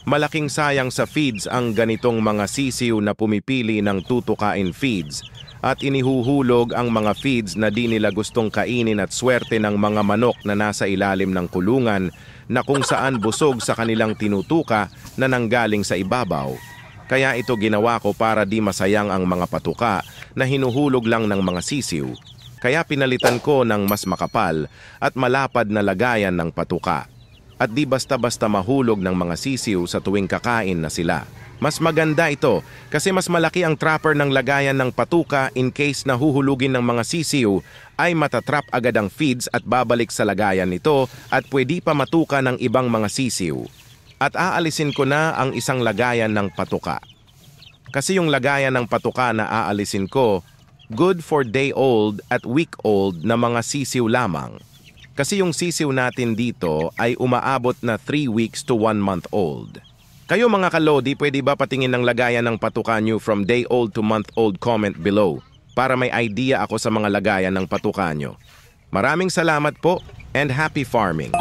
Malaking sayang sa feeds ang ganitong mga sisiw na pumipili ng tutukain feeds at inihuhulog ang mga feeds na di nila gustong kainin at swerte ng mga manok na nasa ilalim ng kulungan na kung saan busog sa kanilang tinutuka na nanggaling sa ibabaw. Kaya ito ginawa ko para di masayang ang mga patuka na hinuhulog lang ng mga sisiw. Kaya pinalitan ko ng mas makapal at malapad na lagayan ng patuka. At di basta-basta mahulog ng mga sisiw sa tuwing kakain na sila. Mas maganda ito kasi mas malaki ang trapper ng lagayan ng patuka in case na huhulugin ng mga sisiw ay matatrap agad ang feeds at babalik sa lagayan nito at pwede pa matuka ng ibang mga sisiw. At aalisin ko na ang isang lagayan ng patuka. Kasi yung lagayan ng patuka na aalisin ko, good for day-old at week-old na mga sisiw lamang. Kasi yung sisiw natin dito ay umaabot na 3 weeks to 1 month old. Kayo mga kalodi, pwede ba patingin ng lagayan ng patuka nyo from day-old to month-old comment below para may idea ako sa mga lagayan ng patuka nyo. Maraming salamat po and happy farming!